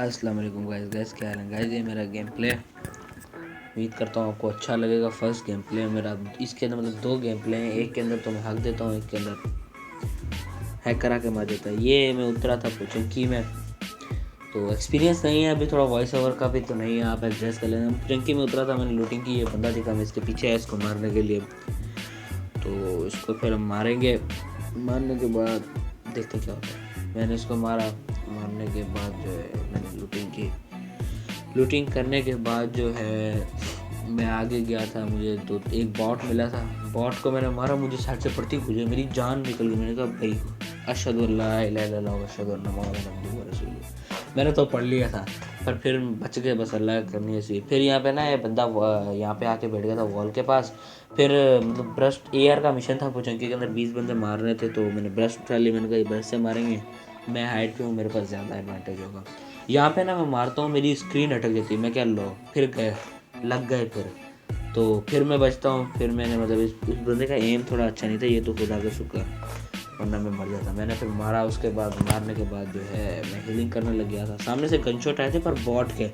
अस्सलाम वालेकुम गाइस क्या हाल है गाइस। ये मेरा गेम प्ले उम्मीद करता हूँ आपको अच्छा लगेगा। फर्स्ट गेम प्ले मेरा इसके अंदर मतलब दो गेम प्ले हैं। एक के अंदर तो मैं हक देता हूँ, एक के अंदर हैक करा के मार देता है। ये मैं उतरा था पुचंकी में, तो एक्सपीरियंस नहीं है अभी, थोड़ा वॉइस ओवर का भी तो नहीं है, आप एडजस्ट कर लेना। पुचंकी में उतरा था, मैंने लूटिंग की, ये बंदा दिखा, मैं इसके पीछे है इसको मारने के लिए। तो इसको फिर हम मारेंगे, मारने के बाद देखते क्या होता है। मैंने इसको मारा, मारने के बाद जो है मैंने लूटिंग की। लूटिंग करने के बाद जो है मैं आगे गया था, मुझे तो एक बॉट मिला था। बॉट को मैंने मारा, मुझे साइड से पड़ती गुजरी, मेरी जान निकल गई। मैंने कहा भाई अशहदु अल्ला इलाहा इल्लल्लाह व अशहदु अन्ना मुहम्मदन अब्दुहु व रसूलुहु। मैंने तो पढ़ लिया था पर फिर बच गए, बस अल्लाह करनी ऐसी। फिर यहाँ पे ना ये बंदा यहाँ पे आके बैठ गया था वॉल के पास। फिर मतलब ब्रस्ट एआर का मिशन था, पुचंकी के अंदर 20 बंदे मार रहे थे, तो मैंने ब्रस्ट उठा ली। मैंने कहा ये ब्रस्ट से मारेंगे, मैं हाइट पे हूँ, मेरे पास ज़्यादा एडवांटेज होगा। यहाँ पे ना मैं मारता हूँ, मेरी स्क्रीन अटक जाती है, मैं क्या लो फिर गए, लग गए तो फिर मैं बचता हूँ। फिर मैंने मतलब इस बंदे का एम थोड़ा अच्छा नहीं था, ये तो खुदा का शुक्र, वरना मैं मर जाता। मैंने फिर मारा, उसके बाद मारने के बाद जो है मैं हीलिंग करने लग गया था। सामने से गनशॉट आए थे पर बॉट के,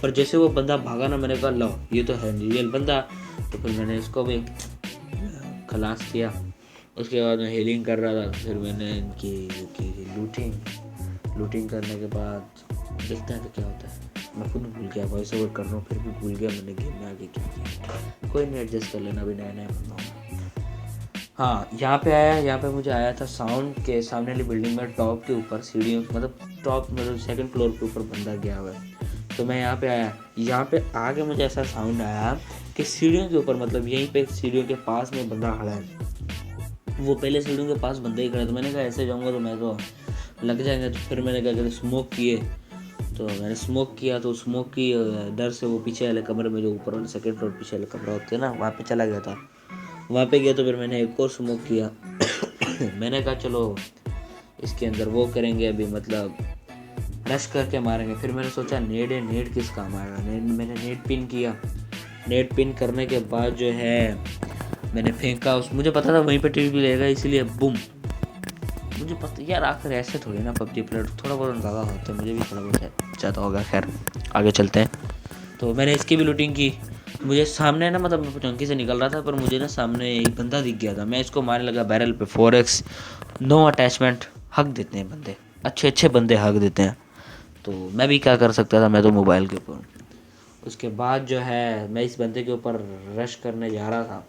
पर जैसे वो बंदा भागा ना, मैंने कहा लो ये तो है रियल बंदा, तो फिर मैंने इसको भी खलास किया। उसके बाद मैं हीलिंग कर रहा था, फिर मैंने इनकी लूटिंग करने के बाद देखते हैं तो क्या होता है। मैं खुद भूल गया, वॉइस ओवर कर रहा हूँ फिर भी भूल गया मैंने गेम में आगे क्या किया। कोई नहीं, एडजस्ट कर लेना, अभी नया नया बंदा हूँ। हाँ यहाँ पे आया, यहाँ पे मुझे आया था साउंड के सामने वाली बिल्डिंग में टॉप के ऊपर सीढ़ियों, मतलब टॉप मतलब सेकंड फ्लोर के ऊपर बंदा गया हुआ है। तो मैं यहाँ पे आया, यहाँ पे आके मुझे ऐसा साउंड आया कि सीढ़ियों के ऊपर, मतलब यहीं पे सीढ़ियों के पास में बंदा खड़ा है। वो पहले सीढ़ियों के पास बंदा ही खड़ा था। मैंने कहा ऐसे जाऊँगा तो मैं तो लग जाएंगे, तो फिर मैंने क्या कहते स्मोक किए। तो मैंने स्मोक किया, तो स्मोक की डर से वो पीछे वाले कमरे में, जो ऊपर वाले सेकंड फ्लोर पीछे वाले कमरा होते हैं ना, वहाँ पे चला गया था। वहाँ पे गया तो फिर मैंने एक और स्मोक किया। मैंने कहा चलो इसके अंदर वो करेंगे अभी, मतलब रश करके मारेंगे। फिर मैंने सोचा नेड है, नेड किस काम आएगा। मैंने नेड पिन किया। नेड पिन करने के बाद जो है मैंने फेंका, उस मुझे पता था वहीं पे टीवी भी लेगा, इसीलिए बूम। मुझे पता यार आखिर ऐसे थोड़ी ना पबजी प्लेयर, थोड़ा बहुत अंदाजा होता है, मुझे भी थोड़ा बहुत चाहता होगा। खैर आगे चलते हैं। तो मैंने इसकी भी लूटिंग की। मुझे सामने ना, मतलब मैं चौंकी से निकल रहा था, पर मुझे ना सामने एक बंदा दिख गया था। मैं इसको मारने लगा बैरल पे 4x, नो अटैचमेंट। हक देते हैं बंदे, अच्छे अच्छे बंदे हक देते हैं। तो मैं भी क्या कर सकता था, मैं तो मोबाइल के ऊपर। उसके बाद जो है मैं इस बंदे के ऊपर रश करने जा रहा था।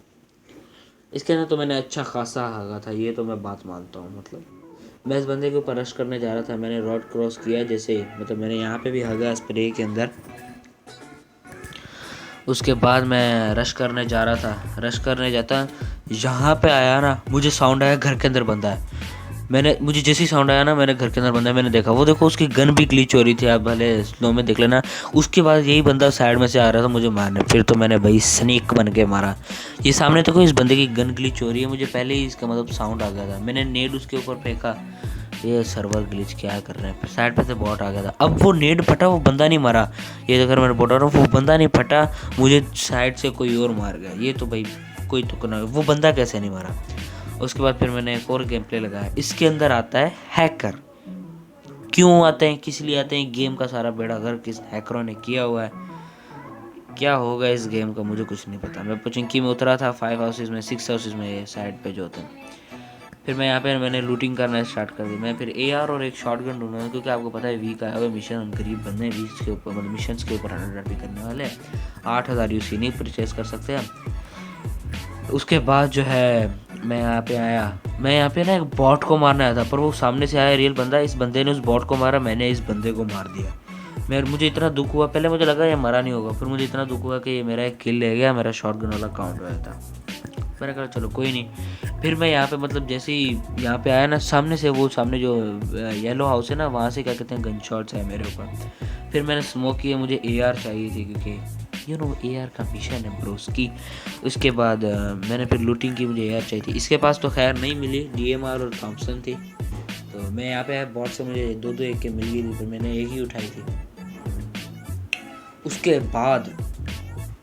इसके अंदर तो मैंने अच्छा खासा हागा था, ये तो मैं बात मानता हूँ। मतलब मैं इस बंदे के ऊपर रश करने जा रहा था, मैंने रोड क्रॉस किया जैसे ही, मतलब मैंने यहाँ पे भी हागा स्प्रे के अंदर। उसके बाद मैं रश करने जा रहा था, रश करने जाता यहाँ पे आया ना, मुझे साउंड आया घर के अंदर बंदा है। मुझे जैसे ही साउंड आया ना, मैंने घर के अंदर बंदा है, मैंने देखा, वो देखो उसकी गन भी ग्लिच हो रही थी, आप भले स्लो में देख लेना। उसके बाद यही बंदा साइड में से आ रहा था मुझे मारने, फिर तो मैंने भाई स्नेक बन के मारा। ये सामने देखो इस बंदे की गन ग्लिच हो रही है, मुझे पहले ही इसका मतलब साउंड आ गया था। मैंने नेड उसके ऊपर फेंका, ये सर्वर ग्लिच क्या कर रहे हैं, फिर साइड पे से बॉट आ गया था। अब वो नेड फटा, वो बंदा नहीं मरा। ये अगर मैं बता रहा हूँ, वो बंदा नहीं फटा, मुझे साइड से कोई और मार गया। ये तो भाई कोई तुक ना, वो बंदा कैसे नहीं मारा। उसके बाद फिर मैंने एक और गेम प्ले लगाया। इसके अंदर आता है हैकर। क्यों आते हैं, किस लिए आते हैं, गेम का सारा बेड़ा गर्क किस हैकरों ने किया हुआ है। क्या होगा इस गेम का मुझे कुछ नहीं पता। मैं पुचिंकी में उतरा था 5 हाउसेज में, 6 हाउसेज में, ये साइड पे जो होते हैं। फिर मैं यहाँ पे मैंने लूटिंग करना स्टार्ट कर दी। मैं फिर AR और एक शॉटगन ढूंढा, क्योंकि आपको पता है वीक आया हुआ मिशन, हम गरीब बंदे हैं, वीक के ऊपर मतलब मिशन के ऊपर 100 करने वाले हैं। 8000 UC नहीं परचेज कर सकते हम। उसके बाद जो है मैं यहाँ पे आया, मैं यहाँ पे ना एक बॉट को मारने आया था, पर वो सामने से आया रियल बंदा, इस बंदे ने उस बॉट को मारा, मैंने इस बंदे को मार दिया। मुझे इतना दुख हुआ, पहले मुझे लगा ये मरा नहीं होगा, फिर मुझे इतना दुख हुआ कि ये मेरा एक किल ले गया, मेरा शॉटगन वाला काउंट हुआ था। मैंने कहा चलो कोई नहीं। फिर मैं यहाँ पे मतलब जैसे ही यहाँ पे आया ना, सामने से वो सामने जो येलो हाउस है ना, वहाँ से क्या कहते हैं गन शॉट्स है मेरे ऊपर। फिर मैंने स्मोक किया, मुझे AR चाहिए थी, क्योंकि AR का मिशन है ब्रोस की। उसके बाद मैंने फिर लूटिंग की, मुझे AR चाहिए थी। इसके पास तो खैर नहीं मिली, DMR और थॉम्सन थी। तो मैं यहाँ पे बॉट से मुझे दो एक के मिल गई थी, फिर मैंने एक ही उठाई थी। उसके बाद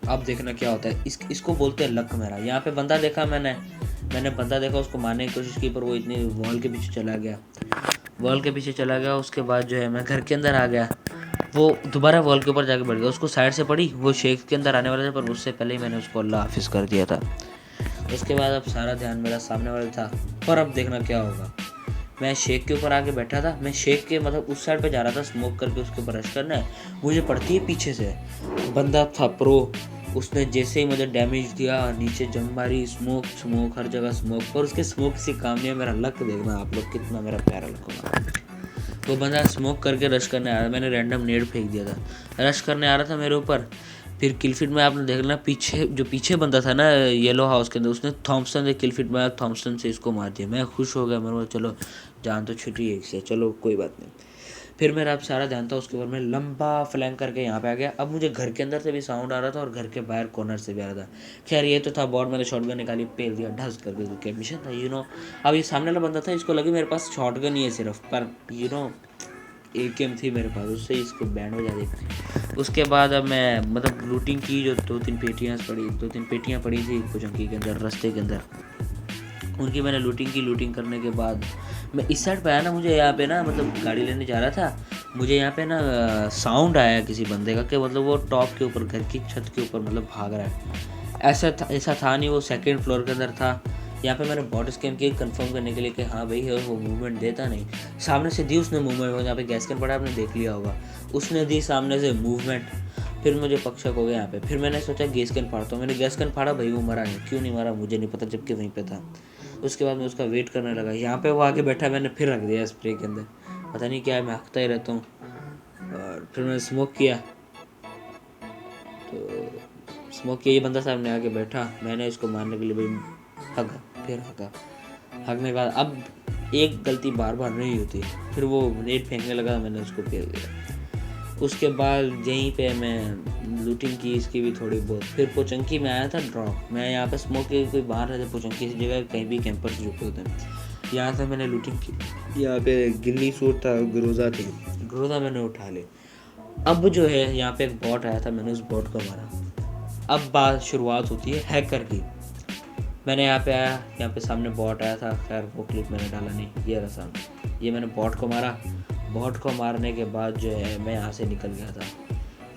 अब देखना क्या होता है। इसको बोलते हैं लक मेरा। यहाँ पे बंदा देखा मैंने बंदा देखा, उसको मारने की कोशिश की, पर वो इतनी वॉल के पीछे चला गया। उसके बाद जो है मैं घर के अंदर आ गया। वो दोबारा वॉल के ऊपर जाके बैठ गया। उसको साइड से पड़ी, वो शेख के अंदर आने वाला था, पर उससे पहले ही मैंने उसको अल्लाह हाफिज़ कर दिया था। उसके बाद अब सारा ध्यान मेरा सामने वाला था, पर अब देखना क्या होगा। मैं शेख के ऊपर आके बैठा था, मैं शेख के मतलब उस साइड पे जा रहा था स्मोक करके उसके ऊपर रश करना है। मुझे पड़ती है पीछे से, बंदा था प्रो, उसने जैसे ही मुझे डैमेज दिया, नीचे जंप मारी, स्मोक हर जगह स्मोक, और उसके स्मोक किसी काम नहीं है। मेरा लक देखना आप लोग, कितना मेरा प्यारा लक होगा। वो बंदा स्मोक करके रश करने आ रहा था, मैंने रैंडम नेड फेंक दिया था, रश करने आ रहा था मेरे ऊपर। फिर किलफिट में आपने देख लेना, पीछे बंदा था ना येलो हाउस के अंदर, उसने थॉम्सन से किलफिट में थॉम्सन से इसको मार दिया। मैं खुश हो गया, मैंने बोला चलो जान तो छुट्टी है इससे, चलो कोई बात नहीं। फिर मेरा अब सारा ध्यान था उसके ऊपर, मैं लंबा फ्लैंक करके यहाँ पे आ गया। अब मुझे घर के अंदर से भी साउंड आ रहा था और घर के बाहर कॉर्नर से भी आ रहा था। खैर ये तो था बॉट, मैंने शॉटगन निकाली, पेल दिया ढस करके, क्योंकि मिशन था अब ये सामने वाला बंदा था, इसको लगी मेरे पास शॉटगन ही है सिर्फ, पर AKM थी मेरे पास, उससे इसको बैंड बजा दी। उसके बाद अब मैं मतलब लूटिंग की, जो दो तीन पेटियाँ पड़ी थी पुचंकी के अंदर रास्ते के अंदर, उनकी मैंने लूटिंग करने के बाद मैं इस साइड पे आया ना, मुझे यहाँ पे ना मतलब गाड़ी लेने जा रहा था, मुझे यहाँ पे ना साउंड आया किसी बंदे का, कि मतलब वो टॉप के ऊपर घर की छत के ऊपर मतलब भाग रहा है। ऐसा था नहीं, वो सेकंड फ्लोर के अंदर था। यहाँ पे मैंने बॉट स्कैन की कंफर्म करने के लिए कि हाँ भाई है, वो मूवमेंट देता नहीं। सामने से दी उसने मूवमेंट, यहाँ पे गैस कैन पड़ा आपने देख लिया होगा, उसने दी सामने से मूवमेंट। फिर मुझे पक्षक हो गया यहाँ पे, फिर मैंने सोचा गैस कैन फाड़ता हूँ, मैंने गैस कैन फाड़ा, भाई वो मरा नहीं, क्यों नहीं मरा मुझे नहीं पता, जबकि वहीं पे था। उसके बाद मैं उसका वेट करने लगा, यहाँ पे वो आके बैठा, मैंने फिर रख दिया स्प्रे के अंदर, पता नहीं क्या है, मैं हकता ही रहता हूँ। और फिर मैंने स्मोक किया, तो स्मोक किया, ये बंदा सामने आके बैठा, मैंने इसको मारने के लिए भाई हगा, फिर हगने के बाद अब एक गलती बार बार नहीं होती, फिर वो नेट फेंकने लगा, मैंने उसको फेंक दिया। उसके बाद यहीं पे मैं लूटिंग की इसकी भी थोड़ी बहुत। फिर पोचंकी में आया था ड्रॉप, मैं यहाँ पे स्मोक के कोई बाहर रहते पोचंकी की जगह कहीं भी कैंपर्स रुके होते हैं, यहाँ से मैंने लूटिंग की। यहाँ पे गिल्ली सूट था, ग्रोजा थी, ग्रोजा मैंने उठा ली। अब जो है यहाँ पे एक बॉट आया था, मैंने उस बॉट को मारा। अब बात शुरुआत होती है हैकर की। मैंने यहाँ पे आया, यहाँ पे सामने बॉट आया था, खैर वो क्लिप मैंने डाला नहीं, ये रहा सामने, ये मैंने बॉट को मारा। बॉट को मारने के बाद जो है मैं यहाँ से निकल गया था।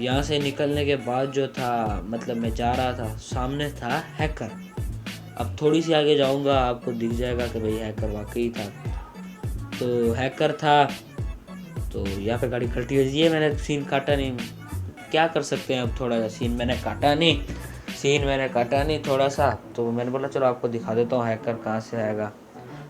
यहाँ से निकलने के बाद जो था मतलब मैं जा रहा था, सामने था हैकर। अब थोड़ी सी आगे जाऊँगा आपको दिख जाएगा कि भाई हैकर वाकई था। तो हैकर था, तो यहाँ पे गाड़ी खड़ी हुई, ये मैंने सीन काटा नहीं, क्या कर सकते हैं अब, थोड़ा सा सीन मैंने काटा नहीं थोड़ा सा, तो मैंने बोला चलो आपको दिखा देता हूँ हैकर कहाँ से आएगा।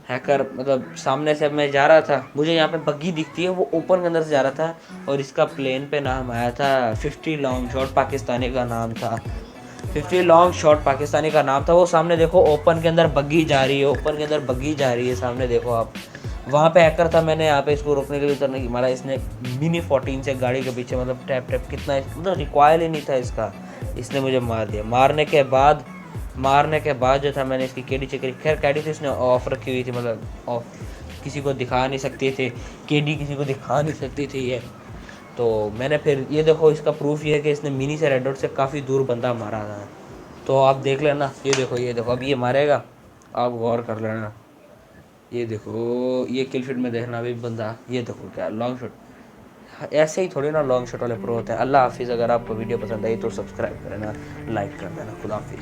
हैकर मतलब सामने से मैं जा रहा था, मुझे यहाँ पे बग्गी दिखती है, वो ओपन के अंदर से जा रहा था, और इसका प्लेन पे नाम आया था 50 लॉन्ग शॉट पाकिस्तानी का नाम था, 50 लॉन्ग शॉट पाकिस्तानी का नाम था। वो सामने देखो ओपन के अंदर बग्गी जा रही है, सामने देखो आप, वहाँ पे हैकर था। मैंने यहाँ पे इसको रोकने के लिए उतरने की मारा, इसने मिनी 14 से गाड़ी के पीछे मतलब टैप कितना मतलब रिकॉयल ही नहीं था इसका, इसने मुझे मार दिया। मारने के बाद जो था मैंने इसकी केडी चेक करी, खैर केडी तो इसने ऑफ रखी हुई थी, मतलब ऑफ किसी को दिखा नहीं सकती थी, केडी किसी को दिखा नहीं सकती थी ये। तो मैंने फिर ये देखो, इसका प्रूफ ये है कि इसने मिनी से रेड डॉट से काफ़ी दूर बंदा मारा था। तो आप देख लेना, ये देखो अब ये मारेगा, आप गौर कर लेना, ये देखो ये किल फीड में देखना अभी बंदा, ये देखो क्या लॉन्ग शॉट। ऐसे ही थोड़ी ना लॉन्ग शॉट वाले प्रो होते हैं। अल्लाह हाफिज़। अगर आपको वीडियो पसंद आई तो सब्सक्राइब करना, लाइक कर देना। खुदा हाफिज़।